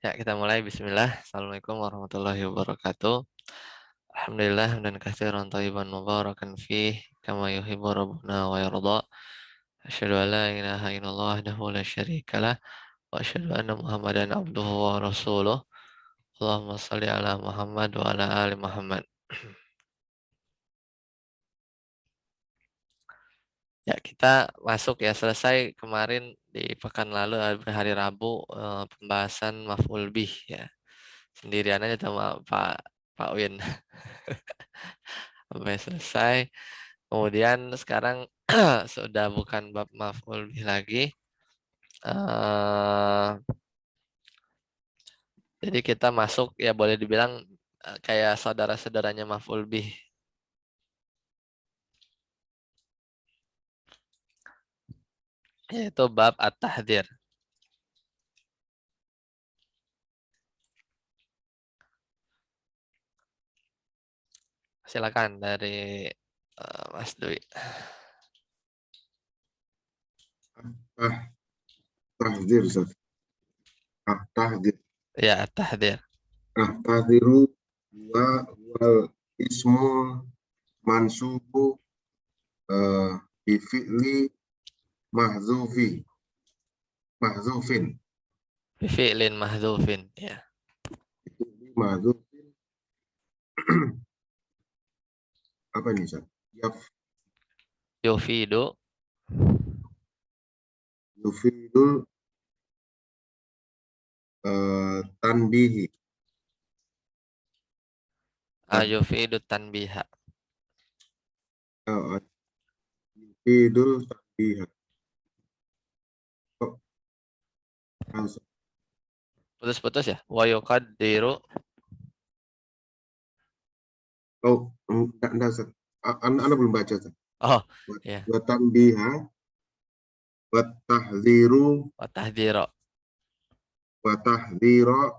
Ya, kita mulai. Bismillah. Assalamualaikum warahmatullahi wabarakatuh. Alhamdulillah dan katsiran thayyiban mubarakan fih kama yuhibbu rabbuna wa yarda. Asyhadu an la ilaha illallah wahdahu la syarikalah wa asyhadu anna Muhammadan abduhu wa rasuluh. Allahumma shalli ala Muhammad wa ala ali Muhammad. Ya, kita masuk ya, selesai kemarin di pekan lalu hari Rabu pembahasan maf'ul bih ya. Sendirian aja sama Pak Win. Sampai selesai. Kemudian sekarang sudah bukan bab maf'ul bih lagi. Eh, jadi kita masuk ya boleh dibilang kayak saudara-saudaranya maf'ul bih. Yaitu bab at-tahdzir. Silakan dari Mas Dwi. Tahdir, Ustaz. Tahdir. Ya, at-tahdzir. Tahdiru wal ismu mansubu bifi'li mahzufin. Fi'lin mahdzufin ya. Bifi'li mahzufin. Apa ini, Ustaz? Yufidu Yufidul tanbihi. yufidu tanbiha. Yufidul tanbiha. Oh, Putus-putus ya. Wa yuqaddiru. enggak, Ustaz. Anda belum baca, Ustaz. Oh, ya. Wa tanbiha wa tahdziru Wa tahdzira. wa tahdhira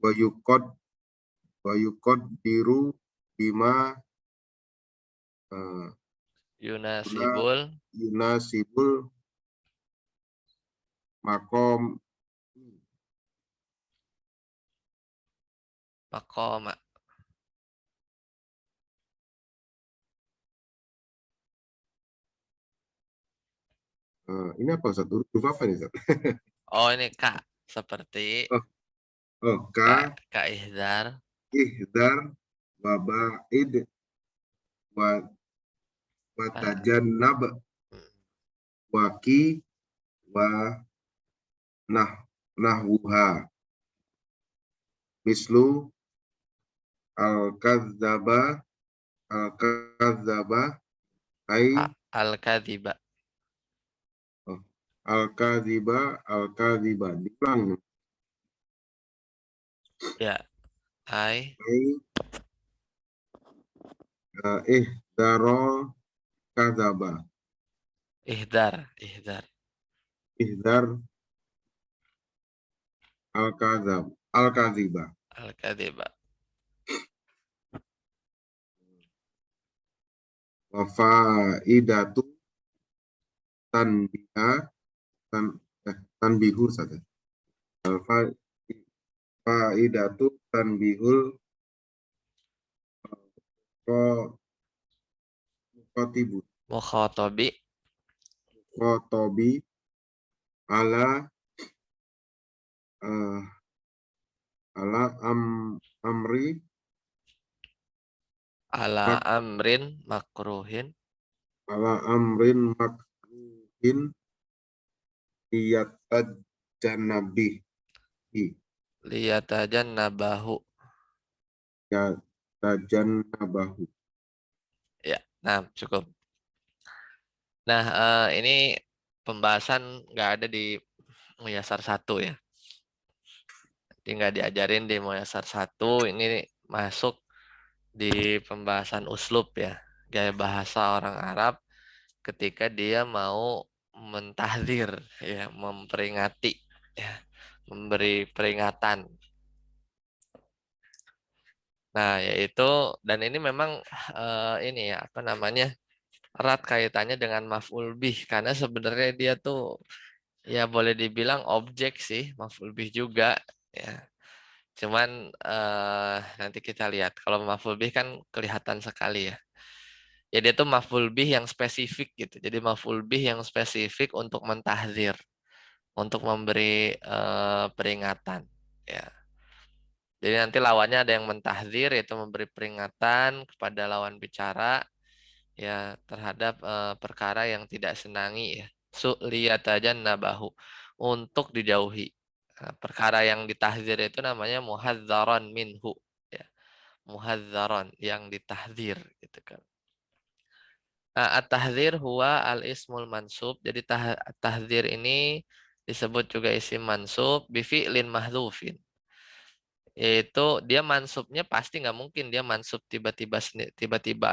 wa yuqaddiru bima Yunasibul yunasibul maqam maqama. ini apa, Ustaz? Huruf apa ini, Ustaz? Oh, ini Kak. Seperti Ka Kak Ihdar. ihdar wa ba'id wa tajannab wa ki wa nahwuha mislu al-kadzdzaba ai Al-Kadziba. al-kadziba diulang Ya. Ai. ihdaro kadzaba Ihdar. ihdar al-kadziba Al-Kadziba. wa faidatu tanbiha tanbihur saja. Faidatu tanbihul Mukhatabi. khotobi ala amri Ala amrin makruhin. ala amrin makruhin liyatajannabihi Liyatajannabahu. yatajannabahu. Ya. Nah, cukup. Nah, ini pembahasan nggak ada di Muyasar 1 ya. Jadi nggak diajarin di Muyasar 1. Ini masuk di pembahasan uslub ya. Gaya bahasa orang Arab ketika dia mau mentahdir ya, memperingati ya, memberi peringatan. Nah, yaitu dan ini memang ini ya apa namanya? Erat kaitannya dengan maf'ul bih karena sebenarnya dia tuh Ya boleh dibilang objek sih, maf'ul bih juga ya. Cuman nanti kita lihat. Kalau maf'ul bih kan kelihatan sekali ya. Ya dia tuh maf'ul bih yang spesifik gitu. Jadi maf'ul bih yang spesifik untuk mentahdir, untuk memberi peringatan. Ya. Jadi nanti lawannya ada yang mentahdir, yaitu memberi peringatan kepada lawan bicara ya terhadap perkara yang tidak senangi ya. Su'liyatajan nabahu, untuk dijauhi. Nah, perkara yang ditahdir itu namanya muhadzaron minhu ya. Muhadzaron yang ditahdir gitu kan. Nah, at-tahdzir huwa al-ismul mansub. Jadi tahdzir ini disebut juga isim mansub bifi'lin mahdhufin. Yaitu dia mansubnya pasti nggak mungkin dia mansub tiba-tiba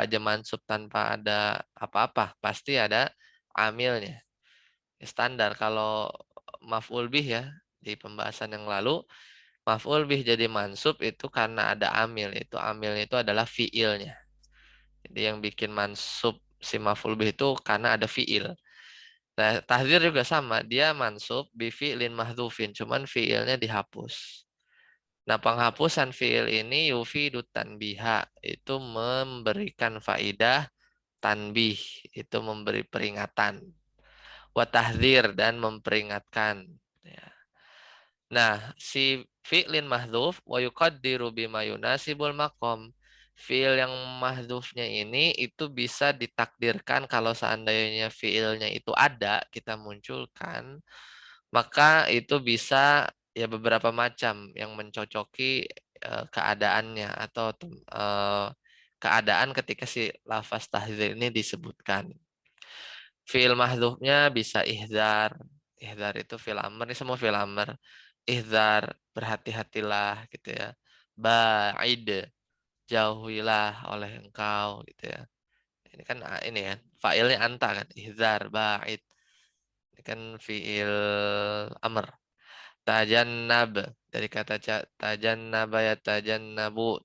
aja mansub tanpa ada apa-apa. Pasti ada amilnya. Standar kalau maf'ul bih ya di pembahasan yang lalu, maf'ul bih jadi mansub itu karena ada amil. Itu amilnya itu adalah fiilnya. Jadi yang bikin mansub si maf'ul bih itu karena ada fiil. Nah, tahdzir juga sama, dia mansub bi fi'lin mahdhufin, cuman fiilnya dihapus. Nah, penghapusan fiil ini yufidu tanbiha, itu memberikan faidah tanbih, itu memberi peringatan. Wa tahdzir, dan memperingatkan. Ya. Nah, si fi'lin mahdhuf wa yuqaddiru bima yunasibul maqam. Fi'il yang mahdhufnya ini itu bisa ditakdirkan kalau seandainya fi'ilnya itu ada, kita munculkan, maka itu bisa ya beberapa macam yang mencocoki keadaannya atau keadaan ketika si lafaz tahdzir ini disebutkan. Fi'il mahdhufnya bisa ihzar. Ihzar itu fi'il amr, ini semua fi'il amr. Ihzar, berhati-hatilah gitu ya. Ba'id, jauhilah oleh engkau gitu ya. Ini kan ini ya, fa'ilnya anta kan, ihzar, ba'id. Ini kan fi'il amr. Tajannab, dari kata tajannaba ya tajannabu,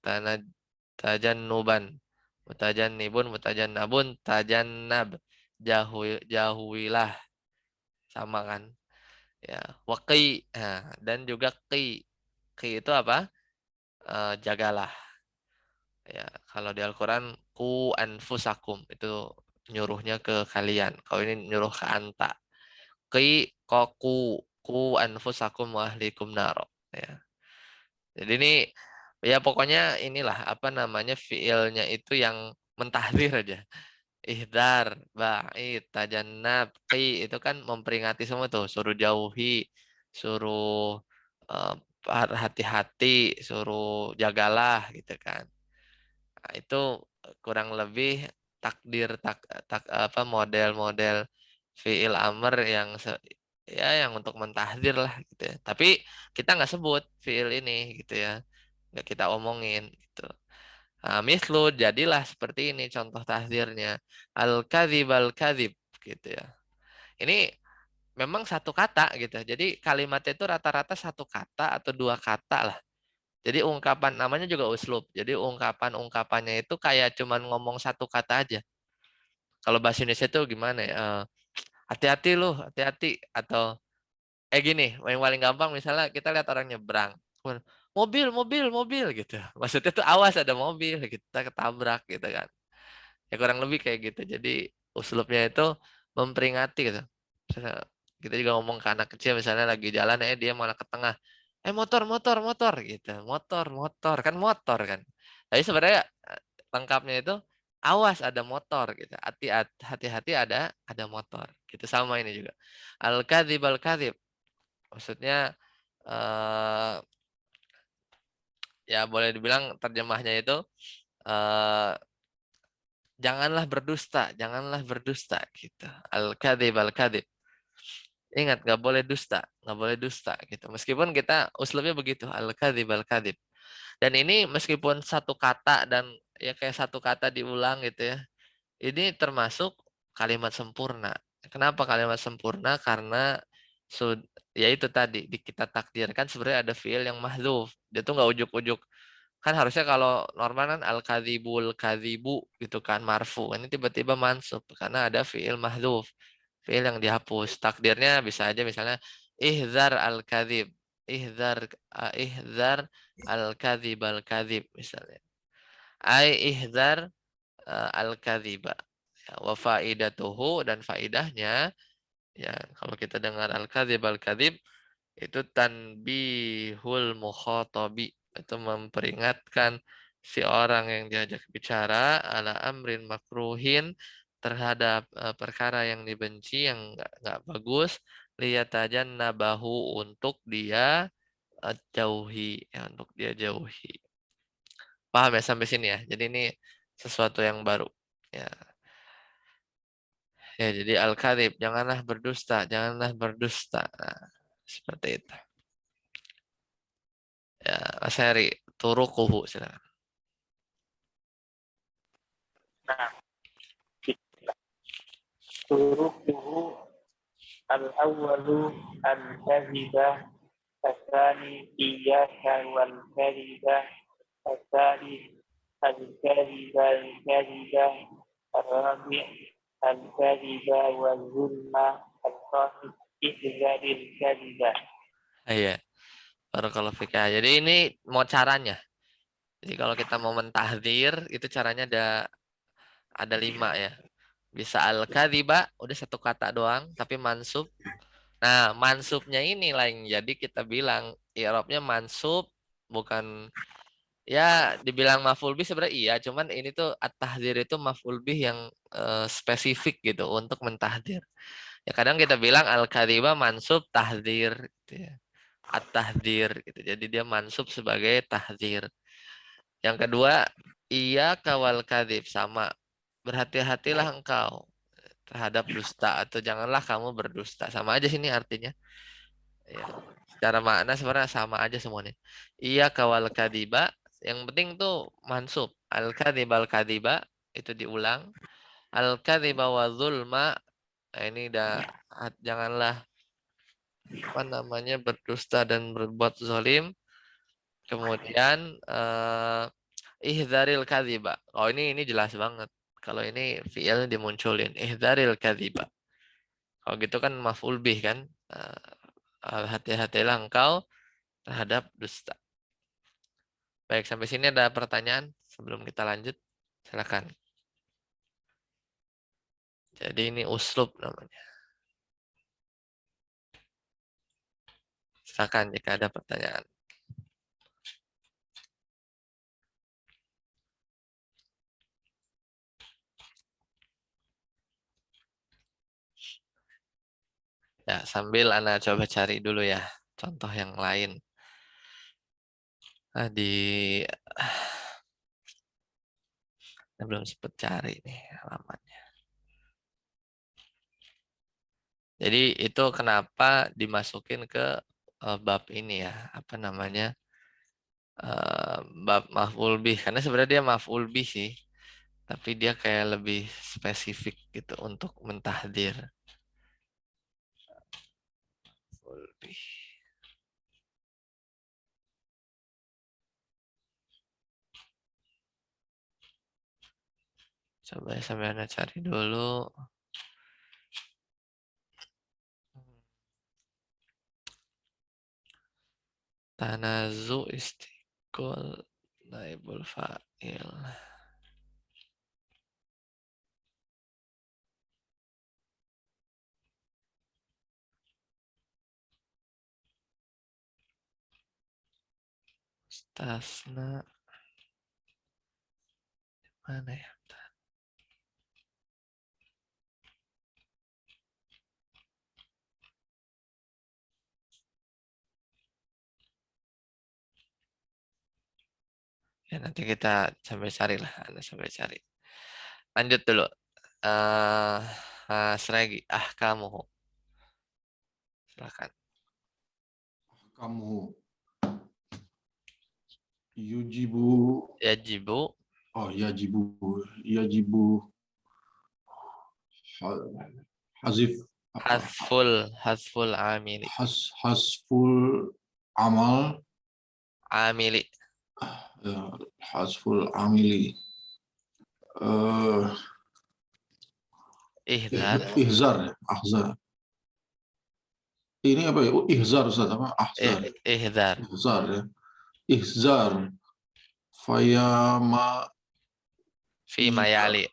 tajannuban. Mutajannibun, mutajannabun, tajannab. Jauhilah, sama kan? Ya, waqi. Nah, dan juga qi. Qi itu apa? Jagalah. Ya, kalau di Al-Qur'an ku anfusakum itu nyuruhnya ke kalian. Kalau ini nyuruh ke anta. Qi ku anfusakum wa ahlikum naro. Ya. Jadi ini ya pokoknya inilah apa namanya fiilnya itu yang mentahdir aja. Ihdar, ba'id, tajannab, qi itu kan memperingati semua tuh, suruh jauhi, suruh eh, hati-hati, suruh jagalah gitu kan. Nah, itu kurang lebih takdir apa model-model fiil amr yang ya yang untuk mentahdir lah gitu ya. Tapi kita nggak sebut fiil ini gitu ya. Nggak kita omongin gitu. Nah, mislu jadilah seperti ini contoh tahdzirnya. Al-kadzib al-kadzib gitu ya. Ini memang satu kata gitu. Jadi kalimatnya itu rata-rata satu kata atau dua kata lah. Jadi ungkapan namanya juga uslub. Jadi ungkapan-ungkapannya itu kayak cuman ngomong satu kata aja. Kalau bahasa Indonesia itu gimana ya? Hati-hati lu, hati-hati, atau gini, yang paling gampang misalnya kita lihat orang nyebrang. Mobil, mobil, mobil gitu. Maksudnya tuh awas ada mobil, kita ketabrak gitu kan. Ya kurang lebih kayak gitu. Jadi uslubnya itu memperingati gitu. Misalnya kita juga ngomong ke anak kecil misalnya lagi jalan dia malah ke tengah. Motor, motor, motor gitu. Motor, motor kan motor kan. Tapi sebenarnya lengkapnya itu awas ada motor gitu. Hati-hati ada motor. Gitu sama ini juga. Al-kadzib al-kadzib. Maksudnya eh ya boleh dibilang terjemahnya itu eh janganlah berdusta gitu. Al-kadzib al-kadzib. Ingat nggak boleh dusta, nggak boleh dusta gitu. Meskipun kita uslubnya begitu, al-kadzib al-kadzib. Dan ini meskipun satu kata dan ya kayak satu kata diulang gitu ya. Ini termasuk kalimat sempurna. Kenapa kalimat sempurna? Karena ya itu tadi kita takdirkan sebenarnya ada fiil yang mahdzuf. Dia tuh nggak ujuk-ujuk. Kan harusnya kalau normal kan al-kadzibul kadzibu gitu kan marfu. Ini tiba-tiba mansub karena ada fiil mahdzuf. fiil yang dihapus. Takdirnya bisa aja misalnya ihzar al-kadzib. Ihzar al-kadzib misalnya. Ihzar al-kadziba. Ya, wa faidatuhu dan faidahnya ya kalau kita dengar al-kadzib itu tanbihul mukhatabi, itu memperingatkan si orang yang diajak bicara ala amrin makruhin terhadap perkara yang dibenci yang nggak bagus, liyatajan nabahu untuk dia jauhi, ya, untuk dia jauhi. Paham ya sampai sini ya? Jadi ini sesuatu yang baru. Ya, ya jadi al-kadzib, janganlah berdusta, janganlah berdusta. Nah, seperti itu. Ya, Mas Heri, turukuhu silakan. Nah, turukuhu al-awwalu al-kadhiba, الثاني إياك والكذب، الثالث الكذب الرابع الكذب والظلم، الخامس إحذار الكذب. Iya, barakallahu fik. Ya, jadi ini mau caranya. Jadi kalau kita mau mentahdir, itu caranya ada 5 ya. Bisa al-kadziba, udah satu kata doang, tapi mansub. Nah, mansubnya ini lain. Jadi kita bilang i'rabnya mansub, bukan ya dibilang maf'ul bih sebenarnya iya, cuman ini tuh at-tahdzir itu maf'ul bih yang spesifik gitu untuk mentahdir. Ya kadang kita bilang al-kadziba mansub tahdzir gitu ya. At-tahdzir gitu. Jadi dia mansub sebagai tahdzir. Yang kedua, iya kawal kadzib, sama. Berhati-hatilah engkau terhadap dusta atau janganlah kamu berdusta. Sama aja sini artinya. Ya. Secara makna sebenarnya sama aja semuanya. Iya kawal kadiba. Yang penting tuh mansub. Al kadiba itu diulang. Al kadiba wa zulma. Nah, ini janganlah apa namanya berdusta dan berbuat zalim. Kemudian ihdzaril kadiba. Oh ini jelas banget. Kalau ini fi'il dimunculin. Ihdzaril kadiba. Kalau gitu kan maf'ul bih kan. Hati-hatilah engkau terhadap dusta. Baik, sampai sini ada pertanyaan sebelum kita lanjut? Silakan. Jadi ini uslub namanya. Silakan jika ada pertanyaan. Ya, sambil Anda coba cari dulu ya contoh yang lain. Nah, belum sempat cari nih halamannya. Jadi itu kenapa dimasukin ke bab ini ya, apa namanya? Bab maf'ul bih, karena sebenarnya dia maf'ul bih sih, tapi dia kayak lebih spesifik gitu untuk mentahdir. Maf'ul bih. Coba ya sampai Anda cari dulu. Tanazu istiqol naibul fa'il. Stasna mana ya? Ya nanti kita sampai cari lah, Anda sampai cari. Lanjut dulu. Mas Regi, kamu silakan. Kamu yujibu. Yajibu Oh, yajibu hazif apa? hasful amili. Hasful amal. Amili. Ya, hasful amili. Ihzar. Ihzar ya, ahzar. Ini apa ya? Oh, ihzar Ustaz, apa? Ahzar. Ihzar. Ihzar ya. Ihzar. Fayama Fima yali.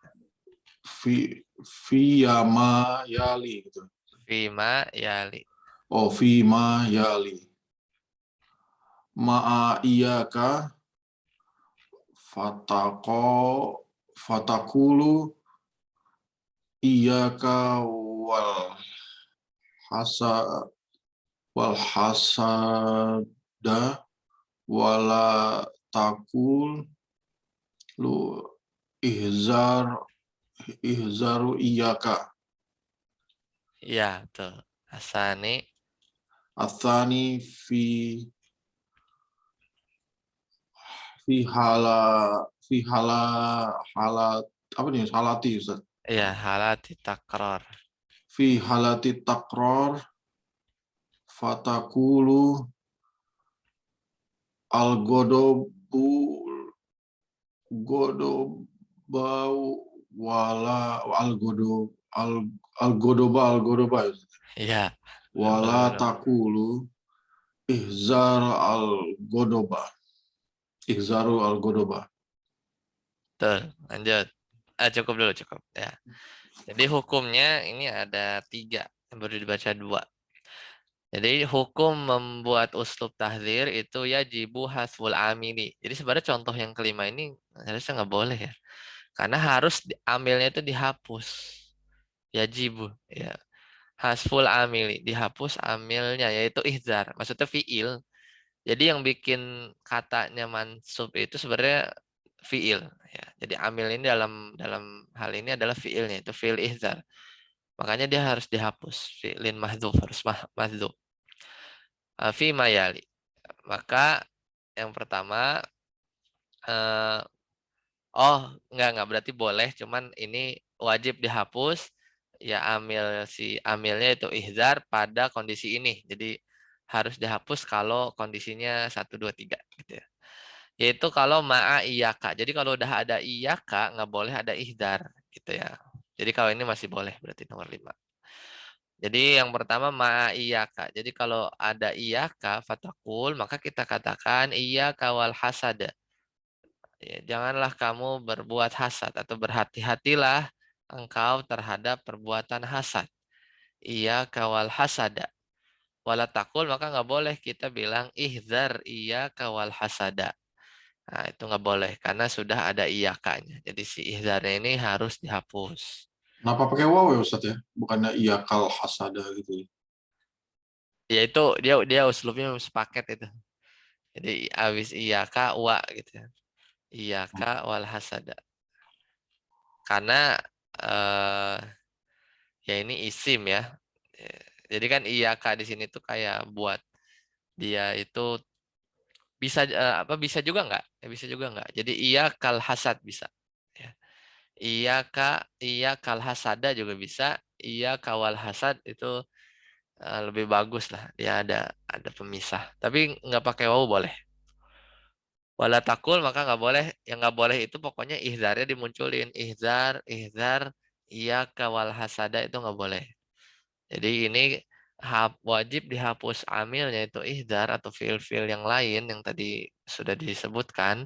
Fiyama yali gitu. Fima yali. Oh, fima yali. Ma'a iyaka fatakulu iyaka hasa wal hasada wala takul lu ihzaru iyaka. Ya, betul. Asani. Athani fi hala apa nih halati Ustaz? Ya, halati takror. Fi halati takror fatakulu al godobau wala al godoba Ya. wala takulu ihzaru al godoba. Betul. Lanjut. Cukup dulu, cukup. Ya. Jadi hukumnya ini ada 3, yang baru dibaca 2. Jadi hukum membuat uslub tahdzir itu yajibu hasful amili. Jadi sebenarnya contoh yang kelima ini harusnya nggak boleh ya. Karena harus amilnya itu dihapus. Yajibu. Ya. Hasful amili. Dihapus amilnya yaitu ihzar. Maksudnya fi'il. Jadi yang bikin katanya mansub itu sebenarnya fi'il. Ya. Jadi amil ini dalam hal ini adalah fi'ilnya. Itu fi'il ihzar. Makanya dia harus dihapus. Fi'lin mahdzuf. Harus mahdzuf. Fi mayali. Maka yang pertama, enggak berarti boleh, cuman ini wajib dihapus. Ya amilnya itu ihzar pada kondisi ini. Jadi harus dihapus kalau kondisinya 1, 2, 3 gitu ya. Yaitu kalau ma'a iyaka. Jadi kalau udah ada iyaka nggak boleh ada ihzar gitu ya. Jadi kalau ini masih boleh berarti nomor 5. Jadi yang pertama ma'iyaka. Jadi kalau ada iyaka fatakul maka kita katakan iyaka wal hasada. Ya, janganlah kamu berbuat hasad atau berhati-hatilah engkau terhadap perbuatan hasad. Iyaka wal hasada. Wala takul maka nggak boleh kita bilang ihzar iyaka wal hasada. Nah, itu nggak boleh karena sudah ada iyakanya. Jadi si ihzarnya ini harus dihapus. Kenapa pakai waw ya Ustaz ya? Bukannya iyakal hasada gitu. Ya itu dia uslubnya sepaket itu. Jadi habis iyaka wa gitu ya. Iyaka wal hasada. Karena ya ini isim ya. Jadi kan iyaka di sini tuh kayak buat dia itu bisa bisa juga enggak? Ya, bisa juga enggak? Jadi iyakal hasad bisa. Ya. Iyakal hasada juga bisa. Iyaka wal hasad itu lebih bagus lah. Dia ada pemisah. Tapi nggak pakai waw boleh. Wala takul maka nggak boleh. Yang nggak boleh itu pokoknya ihzarnya dimunculin. Ihzar, iya kawal hasada itu nggak boleh. Jadi ini wajib dihapus amilnya itu ihzar atau fiil-fiil yang lain yang tadi sudah disebutkan.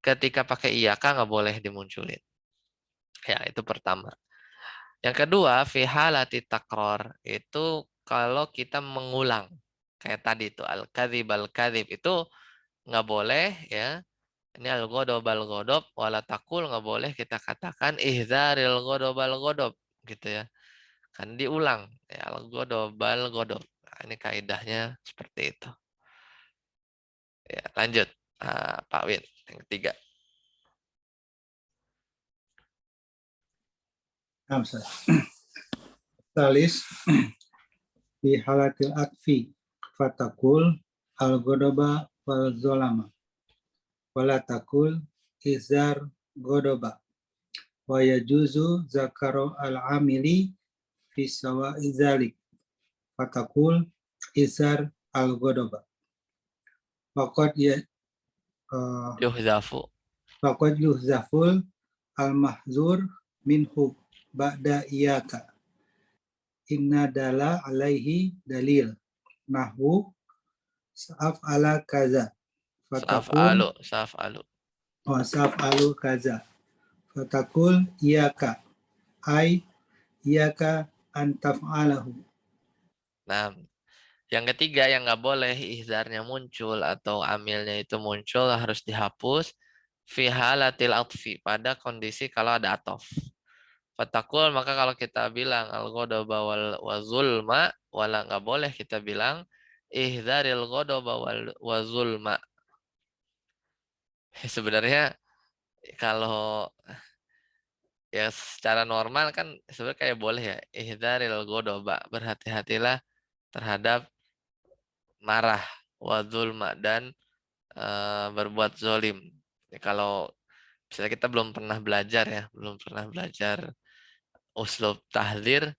Ketika pakai iyaka nggak boleh dimunculin. Ya itu pertama. Yang kedua, fi halati takror itu kalau kita mengulang. Kayak tadi itu al-kadzib itu nggak boleh ya. Ini al-ghodob wala takul nggak boleh kita katakan ihzaril ghodob gitu ya. Kan diulang ya al-ghodob. Nah, ini kaidahnya seperti itu. Ya, lanjut. Pak Win yang ketiga. Talis fi halatil akfi fatakul al-ghodoba wal zolama wala takul izar godoba wa yajuzu zakaro al-amili fi sawa izalik fatakul izar al-godoba waqad ya Yuhzafu. waqad yuhzaful al-mahzur minhu ba'da iyaka. Inna dala alaihi dalil. Nahwu sa'af'ala kaza. Fatakul Saf'alu. sa'af'alu kaza. Fatakul iyaka. Ay iyaka antaf'alahu. Nah, yang ketiga yang nggak boleh ihzarnya muncul atau amilnya itu muncul harus dihapus fi halatil atfi pada kondisi kalau ada atof. Fatakul maka kalau kita bilang al-ghadaba wa zulma wala nggak boleh kita bilang ihzaril ghadaba wa zulma. Sebenarnya kalau ya secara normal kan sebenarnya kayak boleh ya ihzaril ghadaba, berhati-hatilah terhadap marah wa zulma dan berbuat zolim. Ya, kalau misalnya kita belum pernah belajar ya, belum pernah belajar uslub tahdzir,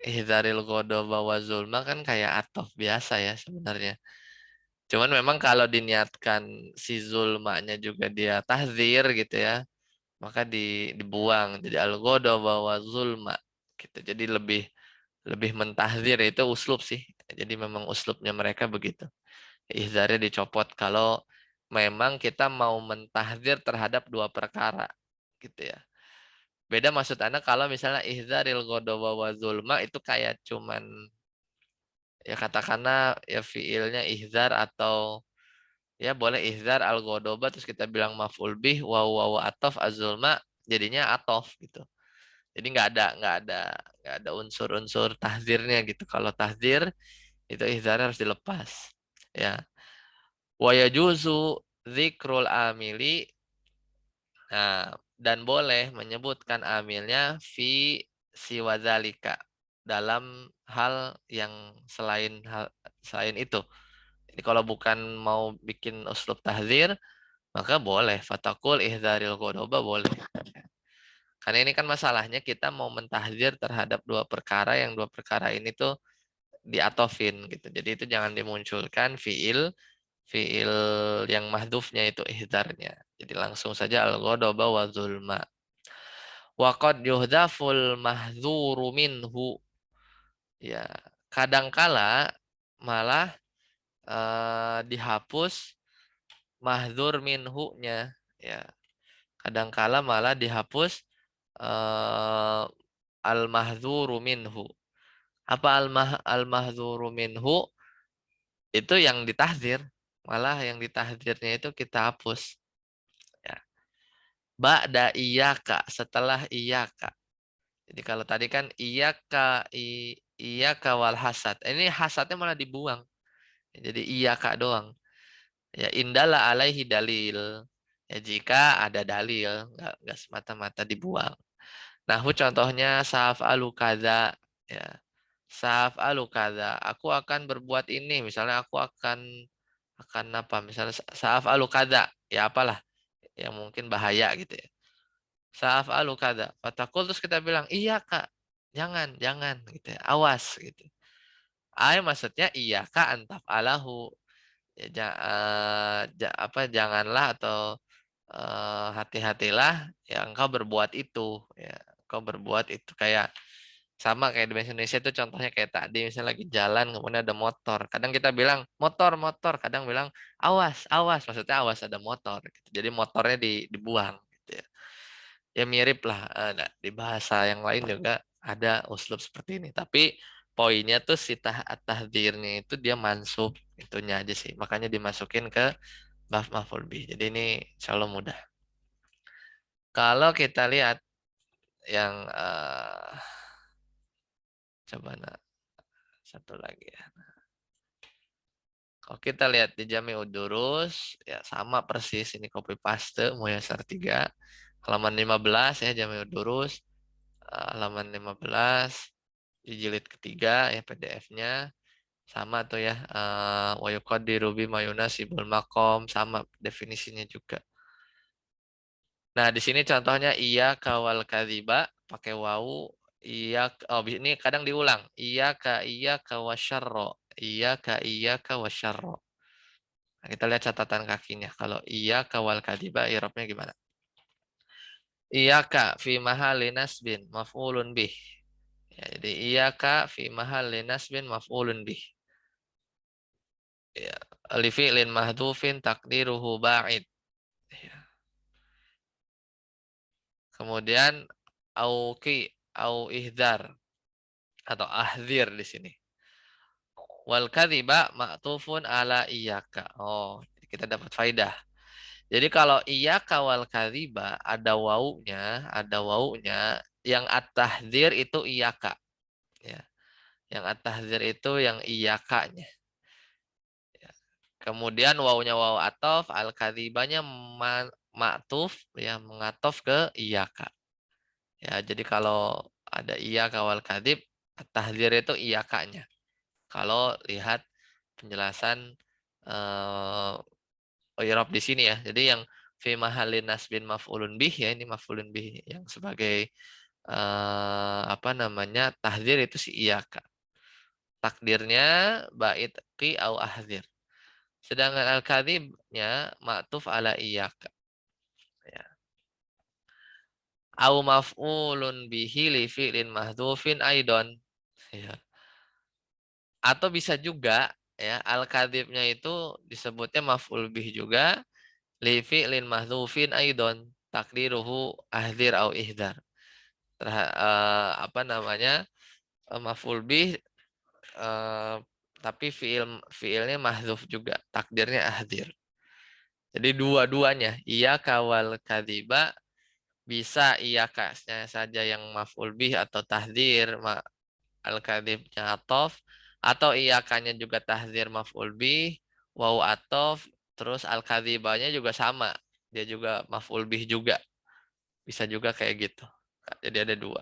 ihdzaril ghadaba wa zulma kan kayak atof biasa ya sebenarnya. Cuman memang kalau diniatkan si zulmanya juga dia tahdzir gitu ya, maka dibuang jadi al ghadaba wa zulma gitu. Jadi lebih lebih mentahdzir itu uslub sih. Jadi memang uslubnya mereka begitu. Ihzarnya dicopot kalau memang kita mau mentahdzir terhadap dua perkara gitu ya. Beda maksud Anda kalau misalnya ihzaril ghadaba wa zulma itu kayak cuman ya katakanlah ya fiilnya ihzar atau ya boleh ihzar al ghadaba terus kita bilang maf'ul bih wa atof azulma jadinya atof gitu. Jadi nggak ada unsur-unsur tahzirnya gitu. Kalau tahzir itu ihzar harus dilepas. Ya. Wa yajuzu dzikrul amili. Nah, dan boleh menyebutkan amilnya fi siwadzalika dalam hal yang selain itu. Jadi kalau bukan mau bikin uslub tahzir, maka boleh fatakul ihdzaril ghadaba boleh. Karena ini kan masalahnya kita mau mentahzir terhadap dua perkara yang dua perkara ini tuh diatofin gitu. Jadi itu jangan dimunculkan fiil yang mahdhufnya itu ihdarnya. Jadi langsung saja al-ghadaba wa zulma. Wa qad yuhdaful mahdzuru minhu. Ya, kadangkala malah dihapus mahdzur minhu-nya ya. Kadangkala malah dihapus al-mahdzuru minhu. Apa al-mahdzuru minhu? Itu yang ditahdzir. Malah yang ditahdzirnya itu kita hapus. Ya. Ba'da iyaka, setelah iyaka. Jadi kalau tadi kan iyaka wal hasad. Ini hasadnya malah dibuang. Jadi iyaka doang. Ya indala alaihi dalil. Ya jika ada dalil, nggak semata-mata dibuang. Nah, contohnya sa'af'alu kadza ya. Sa'af'alu kadza. Aku akan berbuat ini, misalnya aku akan apa? Misalnya sa'af'alu kadza. Ya apalah yang mungkin bahaya gitu ya. Sa'af'alu kadza. Fatakul terus kita bilang, "Iya, Kak. Jangan gitu ya. Awas gitu." Maksudnya iya Kak antaf'alahu. Ya, janganlah atau hati-hatilah ya engkau berbuat itu ya engkau berbuat itu kayak sama kayak di bahasa Indonesia itu contohnya kayak tadi misalnya lagi jalan kemudian ada motor kadang kita bilang motor kadang bilang awas maksudnya awas ada motor gitu. Jadi motornya dibuang gitu ya ya mirip lah nah, di bahasa yang lain juga ada uslub seperti ini tapi poinnya tuh si tahdirnya itu dia mansub itunya aja sih makanya dimasukin ke bab maf'ul bih. Jadi ini insya Allah mudah. Kalau kita lihat yang coba satu lagi ya. Kalau kita lihat di Jami'ud Durus ya sama persis ini copy paste Muyassar 3 halaman 15 ya Jami'ud Durus halaman 15 di jilid ketiga ya PDF-nya sama tuh ya wa yuqaddiru bima yunasibul maqam sama definisinya juga. Nah, di sini contohnya iya kawal kadziba pakai wawu iya ini kadang diulang iya ka wasyarro iya ka wasyarro. Nah, kita lihat catatan kakinya. Kalau iya kawal kadziba i'rabnya gimana? Iyaka fi mahalli nasbin maf'ulun bih. Ya, jadi iyaka fi mahalli nasbin maf'ulun bih. Ya, li fi'lin mahdhufin taqdiruhu ba'id. Ya. Kemudian au ihdar atau ahzir di sini. Wal kadhiba ma'tufun ala iyaka. Oh, kita dapat faidah. Jadi kalau iyaka wal kadhiba ada waunya yang at-tahdzir itu iyaka, ya. Yang at-tahdzir itu yang iyakanya. Ya. Kemudian waunya wau atof, al kadhibanya ma'tuf ya mengatof ke iyaka. Ya, jadi kalau ada iyaka wal kadhib, at-tahdzir itu iyakanya. Kalau lihat penjelasan i'rab di sini ya. Jadi yang fi mahallin nasbin maf'ulun bih ya, ini maf'ulun bih yang sebagai apa namanya? Tahdzir itu si iyaka. Takdirnya bait qi au ahdzir. Sedangkan al-kadzibnya ma'tuf ala iyaka. Ya. Au maf'ulun bihi li fi'lin mahdhufin aidon. Ya. Atau bisa juga ya al-kadzibnya itu disebutnya maf'ul bih juga li fi'lin mahdhufin aidon takdiruhu ahdzir au ihdar. Apa namanya? Maf'ul bih tapi fiilnya mahdzuf juga, takdirnya ahdzir. Jadi dua-duanya, iya kawal kadziba bisa iya kasnya saja yang maf'ul bih atau tahdzir al kadzibnya atof, atau iya kanya juga tahdzir maf'ul bih waw atof, terus al kadzibanya juga sama, dia juga maf'ul bih juga, bisa juga kayak gitu. Jadi ada dua.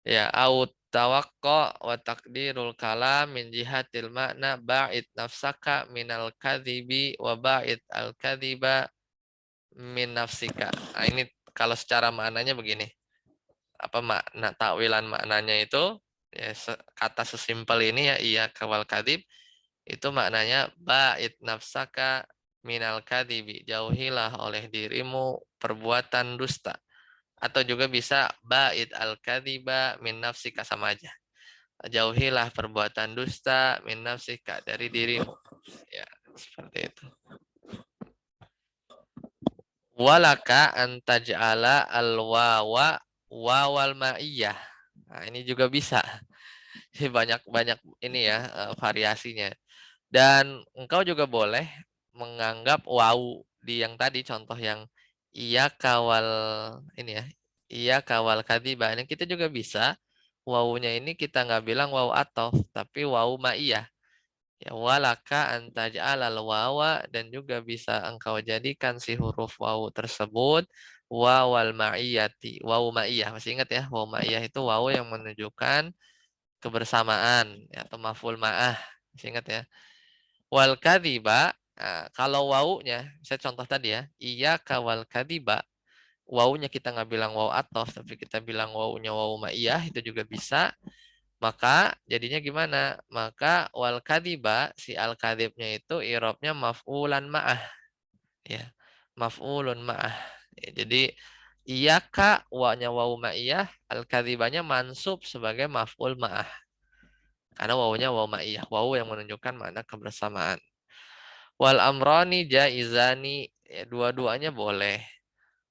Ya, au tawaqqa wa taqdirul kalam min jihatil makna ba'id nafsaka minal kadhibi wa ba'id al kadhiba min nafsika. Nah, ini kalau secara maknanya begini. Apa makna takwilan maknanya itu ya kata sesimpel ini ya iya kawal kadhib itu maknanya ba'id nafsaka minal kadhibi. Jauhilah oleh dirimu perbuatan dusta. Atau juga bisa ba'id al-kadhiba min nafsika, sama aja. Jauhilah perbuatan dusta min nafsika dari dirimu. Ya, seperti itu. Walaka antaj'ala al-wawa wawal ma'iyah. Nah, ini juga bisa. Banyak-banyak ini ya variasinya. Dan engkau juga boleh menganggap wau di yang tadi contoh yang iya kawal ini ya. Iya kawal kadiba. Ini kita juga bisa wawunya ini kita nggak bilang waw atof tapi waw ma'iyah. Ya walaka antaj'alal wawa dan juga bisa engkau jadikan si huruf waw tersebut wawal ma'iyati. Waw ma'iyah. Masih ingat ya? Waw ma'iyah itu waw yang menunjukkan kebersamaan ya, atau maf'ul ma'ah. Masih ingat ya? Wal kadhiba, nah, kalau wawunya, saya contoh tadi ya, iya kawal kadhiba, wawunya kita nggak bilang waw atof, tapi kita bilang wawunya waw ma'iyah, itu juga bisa. Maka jadinya gimana? Maka wal kadhiba, si al kadhibnya itu i'rabnya maf'ulan ma'ah. Ya, maf'ulun ma'ah. Ya, jadi iyaka wawnya waw ma'iyah, al kadhibanya mansub sebagai maf'ul ma'ah. Karena wawunya waw ma'iyah, waw yang menunjukkan makna kebersamaan. Wal amrani jaizani, ya, dua-duanya boleh.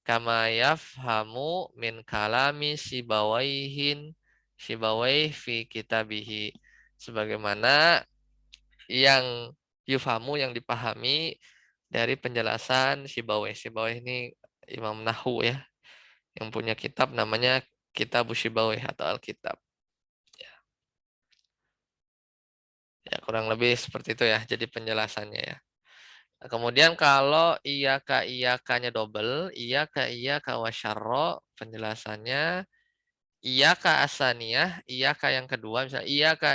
Kama yafhamu min kalami sibawaih fi kitabihi. Sebagaimana yang yufhamu yang dipahami dari penjelasan Sibawayh. Sibawayh ini Imam Nahwu ya, yang punya kitab namanya Kitab Sibawayh atau Alkitab. Ya, kurang lebih seperti itu ya. Jadi penjelasannya ya. Nah, kemudian kalau iyaka-nya double, iyaka wasyarro, penjelasannya iyaka asaniyah, iyaka yang kedua, misalnya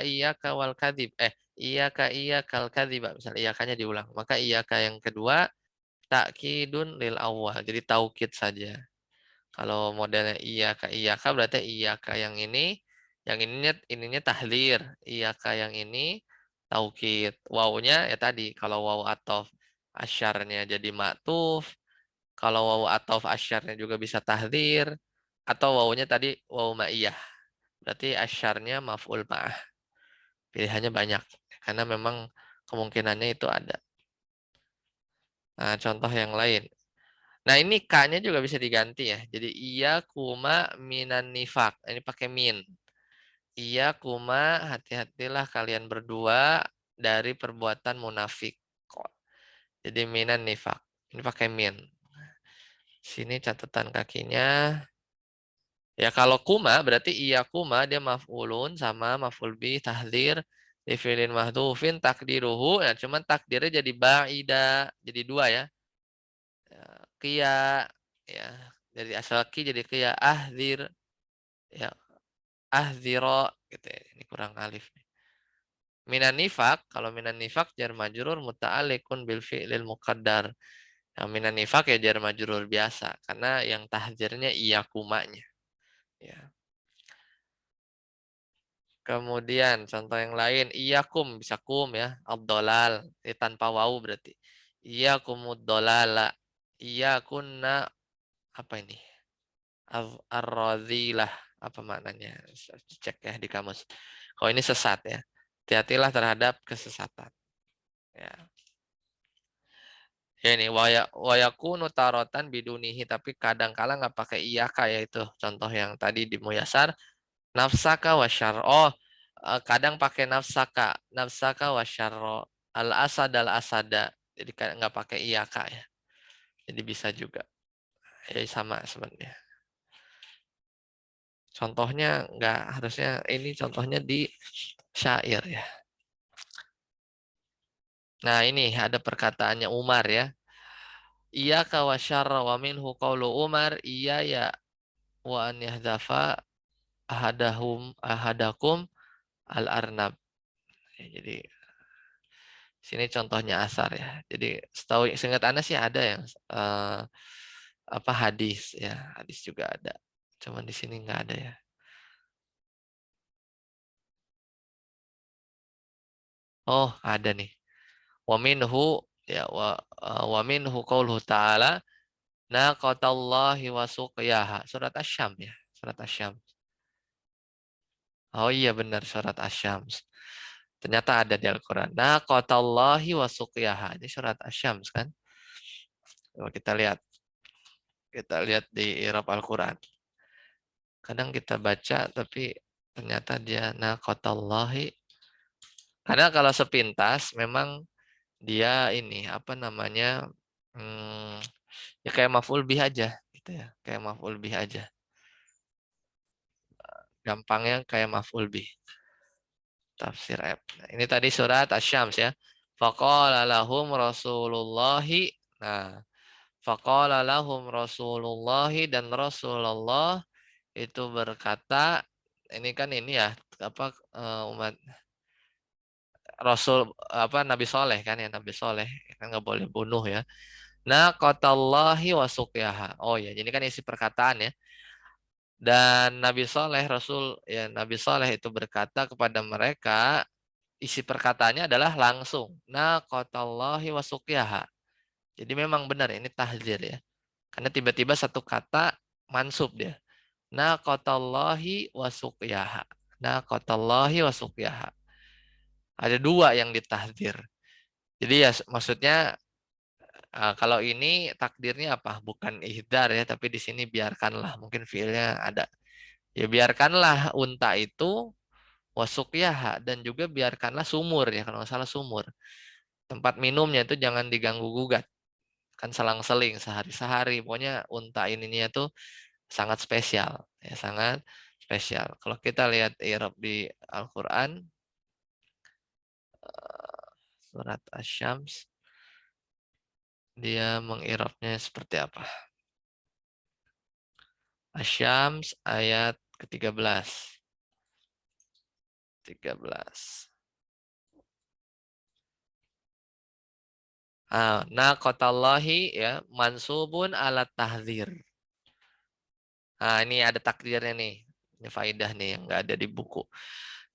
iyaka wal kadhib, iyakal kadhib, misalnya iyakanya diulang. Maka iyaka yang kedua takkidun lil awal, jadi taukid saja. Kalau modelnya iyaka berarti iyaka yang ininya tahlir, iyaka yang ini taukid. Wawunya ya tadi kalau waw atof asyarnya jadi ma'tuf, Kalau wawu atau asyarnya juga bisa tahdzir, atau wawunya tadi wawu ma'iyah. Berarti asyarnya maf'ul ma'ah. Pilihannya banyak. Karena memang kemungkinannya itu ada. Nah, contoh yang lain. Nah, ini K-nya juga bisa diganti ya. Jadi, iya kuma minan nifak. Ini pakai min. Iya kuma, hati-hatilah kalian berdua dari perbuatan munafik. Jadi, minan nifak. Ini pakai min. Sini catatan kakinya. Ya, kalau kuma berarti iya kuma dia maf'ulun sama maf'ul bi tahdzir di fi'lin mahdhufin takdiruhu. Nah, cuman takdirnya jadi ba'ida. Jadi dua ya. Qia ya. Dari asal ki jadi qia ahdzir ya. Ahdzira gitu ya. Ini kurang alif nih. Minan nifak, kalau minan nifak jar majrur muta'alliqun bil fi'lil muqaddar. Yang minan nifak ya jar majrur biasa karena yang tahdzirnya iya kumanya. Ya. Kemudian contoh yang lain, iyakum bisa kum ya, abdolal, tanpa wawu berarti. Iyakumud dolala, iyakunna apa ini? Ar-radhilah, apa maknanya? Cek ya di kamus. Kalau ini sesat ya. Hati-hatilah terhadap kesesatan. Ya. Ya ini wayakunu tarotan bidunihi, tapi kadang-kala nggak pakai iyaka, yaitu contoh yang tadi di muyasar. Nafsaka wa syar'o. Kadang pakai nafsaka wa syar'o. Al-asad al-asada. Jadi nggak pakai iyaka ya. Jadi bisa juga. Ya sama sebenarnya. Contohnya nggak harusnya, ini contohnya di syair ya. Nah ini ada perkataannya Umar ya. Iyaka wa syar'a wa minhu qawlu Umar iya ya wa an yahdafa ahadakum al-arnab. Ya, jadi sini contohnya asar ya. Jadi setahu seingat Anda sih ada yang apa hadis ya, hadis juga ada. Cuman di sini nggak ada ya. Oh, ada nih. Wa minhu ya wa minhu qauluhu ta'ala naqatallahi wa suqiyaha. Surat Asy-Syams ya, surat Asy-Syams. Oh iya benar surat Asy-Syams. Ternyata ada di Al-Qur'an. Naqatallahi wa suqiyaha. Ini surat Asy-Syams kan? Coba kita lihat. Kita lihat di i'rab Al-Qur'an. Kadang kita baca tapi ternyata dia naqatallahi. Karena kalau sepintas memang dia ini apa namanya ya kayak maf'ul bih aja gitu ya, kayak maf'ul bih aja. Gampangnya kayak maf'ul bih. Tafsir ayat. Nah, ini tadi surat Asy-Syams ya. Faqala lahum Rasulullahi. Nah, faqala lahum Rasulullahi dan Rasulullah itu berkata, ini kan ini ya apa umat Rasul apa Nabi Soleh kan ya, Nabi Soleh kan nggak boleh bunuh ya. Naqatallahi wa suqiyaha. Oh ya, jadi kan isi perkataan ya. Dan Nabi Soleh Rasul ya Nabi Soleh itu berkata kepada mereka, isi perkataannya adalah langsung naqatallahi wa suqiyaha. Jadi memang benar ini tahdzir ya. Karena tiba-tiba satu kata mansub dia. Naqatallahi wa suqiyaha. Naqatallahi wa suqiyaha. Ada dua yang ditahdzir. Jadi ya maksudnya kalau ini takdirnya apa? Bukan ihdar ya, tapi di sini biarkanlah. Mungkin fiilnya ada. Ya biarkanlah unta itu wasuqyaha dan juga biarkanlah sumur ya kalau nggak salah sumur. Tempat minumnya itu jangan diganggu gugat. Kan selang-seling sehari-sehari. Pokoknya unta ininya tuh sangat spesial ya, sangat spesial. Kalau kita lihat i'rab di Al-Qur'an surat Asy-Syams dia mengirabnya seperti apa? Asy-Syams ayat ke-13. 13. Naqatallahi ya mansubun ala tahdzir. Nah, ini ada takdirnya nih. Ini faidah nih yang enggak ada di buku.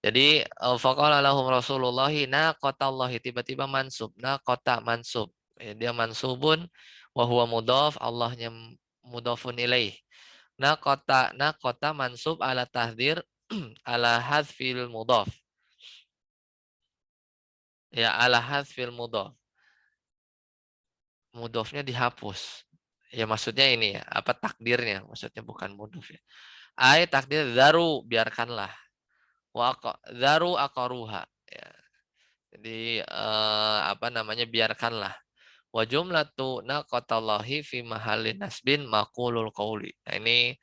Jadi faqala lahum Rasulullahi naqatallahi tiba-tiba mansub. Naqata mansub. Ya, dia mansubun Wa huwa mudhaf, Allahnya mudhafun ilaih. Naqata mansub ala tahdir ala hadfil mudhaf. Ya, ala hadfil mudhaf. Mudhafnya dihapus. Ya maksudnya ini ya, apa takdirnya? Maksudnya bukan mudhaf ya. Ai takdir daru, biarkanlah. Daru aqaruha. Ya. Jadi apa namanya, biarkanlah. Wa jumlatu naqatallahi fi mahalli nasbin maqulul qauli. Nah, ini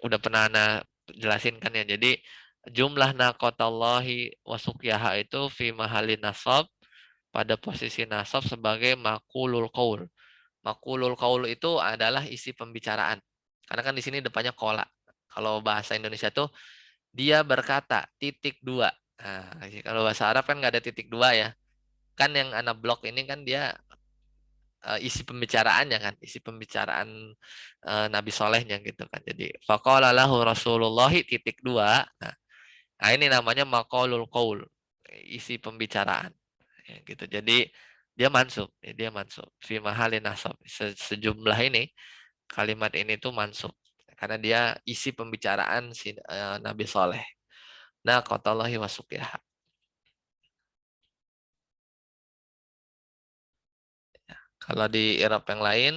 udah pernah Ana jelasin kan ya. Jadi jumlah naqatallahi wa suqyaha itu fi mahalli nasab, pada posisi nasab sebagai maqulul qaul. Maqulul qaul itu adalah isi pembicaraan. Karena kan di sini depannya qola. Kalau bahasa Indonesia tuh dia berkata titik dua. Nah, kalau bahasa Arab kan nggak ada titik dua ya. Kan yang Ana blok ini kan dia isi pembicaraannya kan, isi pembicaraan Nabi Solehnya gitu kan. Jadi faqala lahu Rasulullahi titik dua. Nah, ini namanya maqalul qaul, isi pembicaraan. Ya, gitu. Jadi dia mansub fi mahalin nasab. Sejumlah ini, kalimat ini tuh mansub karena dia isi pembicaraan si Nabi Soleh. Nah, qatallahi wa suqyaha. Kalau di i'rab yang lain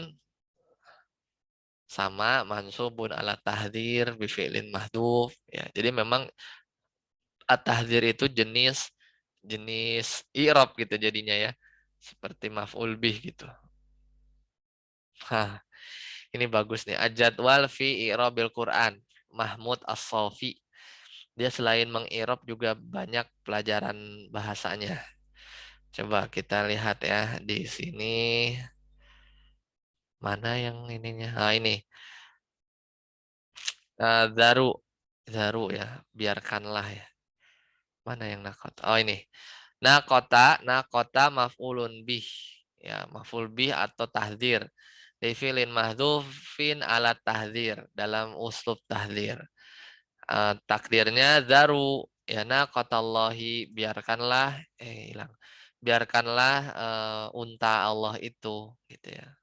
sama mansubun ala tahdir bi fi'lin mahdhuf ya. Jadi memang at-tahdir itu jenis jenis i'rab gitu jadinya ya. Seperti maf'ul bih gitu. Hah, ini bagus nih. Ajadwal fi i'rabil Quran. Mahmud As-Sofi. Dia selain meng'irab juga banyak pelajaran bahasanya. Coba kita lihat ya di sini. Mana yang ininya? Ah, ini. Zaru. Zaru ya. Biarkanlah ya. Mana yang nakota? Oh ini. Nakota maf'ulun bih. Ya, maf'ul bih atau tahdzir. Difilin mahdzufin ala tahdzir. Dalam uslub tahdzir. Takdirnya zaru. Ya, naqatallahi. Biarkanlah. Hilang. Biarkanlah unta Allah itu. Gitu ya.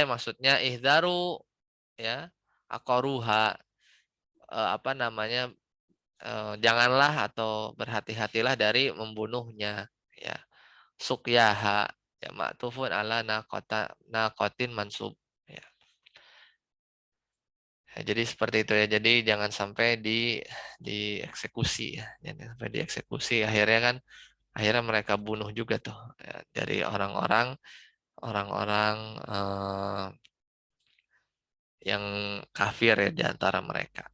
Maksudnya ihdaru. Ya. Aqaruha. Apa namanya, janganlah atau berhati-hatilah dari membunuhnya ya. Sukyaha ya, ma'tufun ala naqatin mansub ya. Ya, jadi seperti itu ya. Jadi jangan sampai dieksekusi ya. Jangan sampai dieksekusi, akhirnya mereka bunuh juga tuh ya, dari orang-orang yang kafir ya di antara mereka.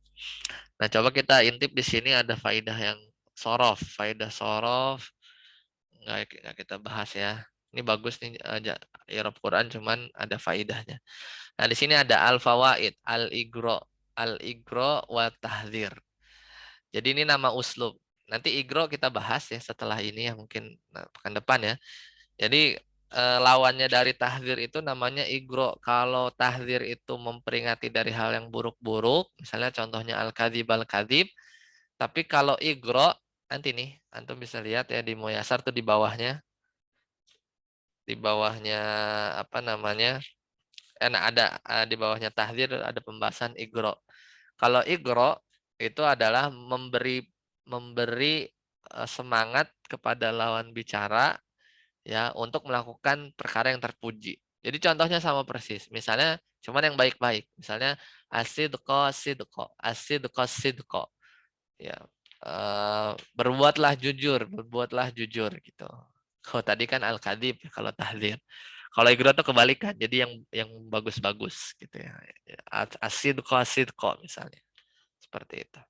Nah, coba kita intip di sini ada faidah yang sorof. Faidah sorof nggak kita bahas ya. Ini bagus nih i'rab Quran, cuman ada faidahnya. Nah, di sini ada al-fawaid, al-igro wa tahdzir. Jadi ini nama uslub. Nanti igro kita bahas ya setelah ini ya, mungkin pekan depan ya. Jadi lawannya dari tahdzir itu namanya igro. Kalau tahdzir itu memperingati dari hal yang buruk-buruk, misalnya contohnya al-kadzib al-kadzib. Tapi kalau igro, nanti nih antum bisa lihat ya di Moyasar tuh di bawahnya apa namanya? Ada di bawahnya tahdzir ada pembahasan igro. Kalau igro itu adalah memberi semangat kepada lawan bicara ya untuk melakukan perkara yang terpuji. Jadi contohnya sama persis. Misalnya cuman yang baik-baik. Misalnya asidqo sidqo, asidqo sidqo. Ya, berbuatlah jujur gitu. Kalau tadi kan al-kadzib, kalau tahdzir. Kalau igro itu kebalikan. Jadi yang bagus-bagus gitu ya. Asidqo misalnya. Seperti itu.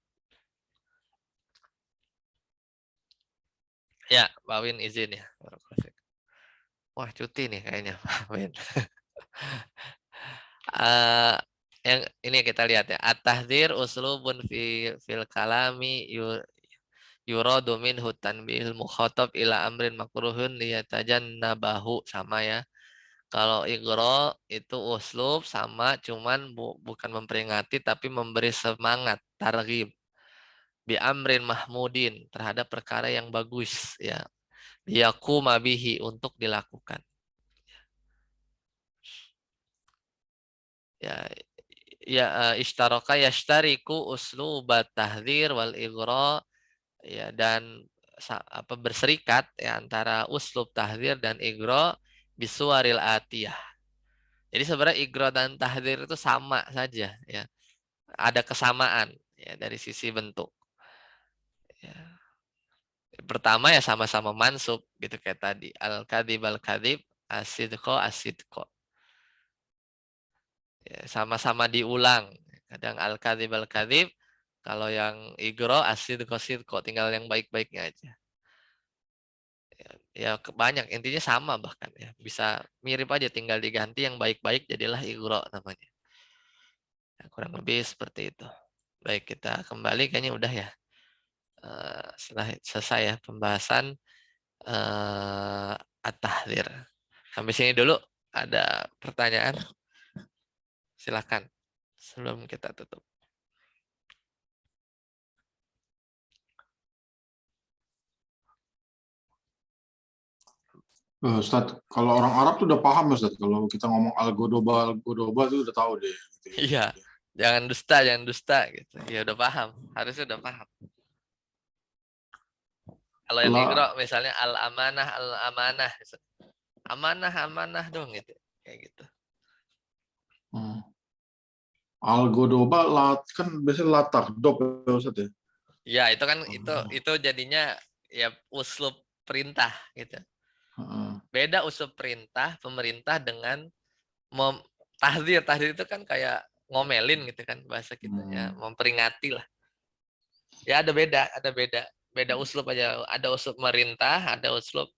Ya, Pak Win izin ya. Wah, cuti nih kayaknya, Pak Win. Yang ini kita lihat ya. At-tahdzir uslubun fil kalami yuradu minhu tanbihul mukhatab ila amrin makruhun liyatajannabahu, sama ya. Kalau igro itu uslub sama, cuman bukan memperingati tapi memberi semangat, targhib bi amrin mahmudin, terhadap perkara yang bagus ya. Yaquma bihi, untuk dilakukan. Ya, ya ishtaraka yashtariku uslubat tahdzir wal ighra, ya, dan berserikat ya antara uslub tahdzir dan ighra bisuwaril atiyah. Jadi sebenarnya ighra dan tahdzir itu sama saja ya. Ada kesamaan ya dari sisi bentuk. Ya. Pertama ya sama-sama mansub gitu kayak tadi. Al-kadhib al-kadhib, asidqo asidqo. Ya, sama-sama diulang. Kadang al-kadhib al-kadhib, kalau yang igro asidqo sidqo, tinggal yang baik-baiknya aja. Ya banyak, intinya sama bahkan ya. Bisa mirip aja, tinggal diganti yang baik-baik jadilah igro namanya. Ya, kurang lebih seperti itu. Baik, kita kembali kayaknya udah ya. Setelah selesai ya pembahasan at-tahdzir. Sampai sini dulu. Ada pertanyaan? Silakan sebelum kita tutup. Ustaz, kalau orang Arab tuh udah paham Ustaz. Kalau kita ngomong al-godoba tuh udah tahu deh. Gitu. Iya, jangan dusta gitu. Ya udah paham, harusnya udah paham. Kalau yang igro misalnya al-amanah, amanah dong gitu, kayak gitu. Al-godoba kan biasanya latar dop ya Ustaz ya. Ya itu kan itu jadinya ya uslub perintah gitu. Beda uslub perintah pemerintah dengan tahdzir itu kan kayak ngomelin gitu kan bahasa kita ya, memperingati lah. Ya ada beda uslub aja. Ada uslub merintah, ada uslub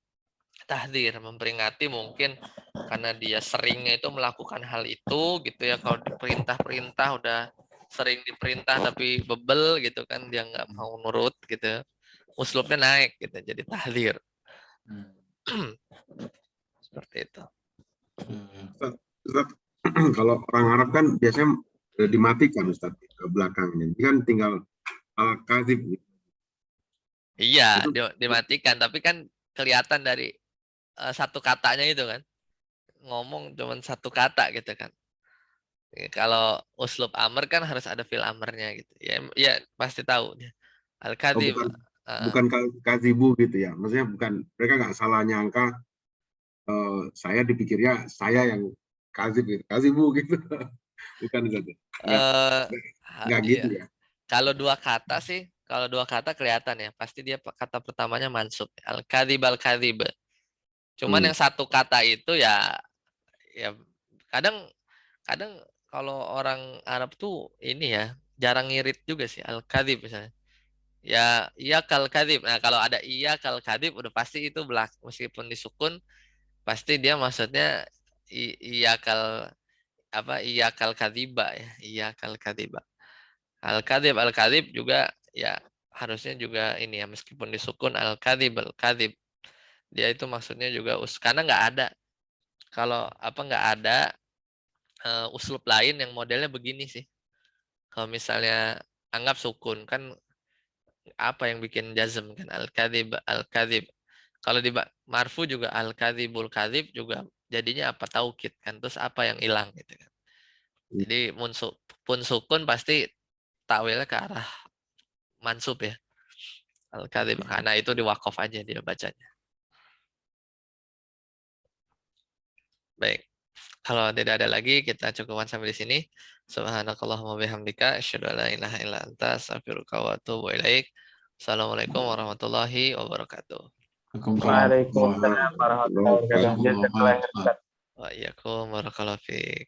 tahdzir, memperingati mungkin karena dia seringnya itu melakukan hal itu gitu ya. Kalau diperintah udah sering diperintah tapi bebel gitu kan, dia nggak mau nurut gitu, uslubnya naik gitu jadi tahdzir. Seperti itu. Ustaz, kalau orang Arab kan biasanya dimatikan Ustaz ke belakangnya. Ini kan tinggal al-kadzib. Iya, dimatikan, tapi kan kelihatan dari satu katanya itu kan. Ngomong cuma satu kata gitu kan. Kalau uslub amr kan harus ada fil amrnya gitu. Ya pasti tahu. Al-kadzib. Bukan kadzibu gitu ya. Maksudnya bukan, mereka nggak salah nyangka saya dipikirnya saya yang kadzib gitu. Kadzibu gitu. Bukan gitu. Nggak gitu ya. Kalau dua kata kelihatan ya. Pasti dia kata pertamanya mansub. Al-kadzib al-kadzib. Cuman yang satu kata itu ya kadang kalau orang Arab tuh ini ya jarang ngirit juga sih al-kadzib misalnya. Ya iya kal kadzib. Nah, kalau ada iya kal kadzib udah pasti itu meskipun disukun pasti dia maksudnya iya kal kadziba ya. Iya kal kadziba. Al kadzib juga ya harusnya juga ini ya meskipun disukun al kadzib. Dia itu maksudnya juga karena nggak ada kalau nggak ada uslub lain yang modelnya begini sih. Kalau misalnya anggap sukun kan apa yang bikin jazm kan al-kadzib. Kalau di marfu juga al-kadzibul kadzib juga jadinya apa taukid kan. Terus apa yang hilang gitu kan. Jadi pun sukun pasti takwilnya ke arah mansub ya. Al-kadzib karena itu di waqaf aja dia bacanya. Baik. Kalau tidak ada lagi, kita cukupkan sampai di sini. Subhanakallahumma bihamdika, asyhadu an la ilaha illa anta, astaghfiruka wa atubu ilaik. Assalamualaikum warahmatullahi wabarakatuh. Waalaikumsalam warahmatullahi wabarakatuh. Wa iyyakum barakallahu fiik.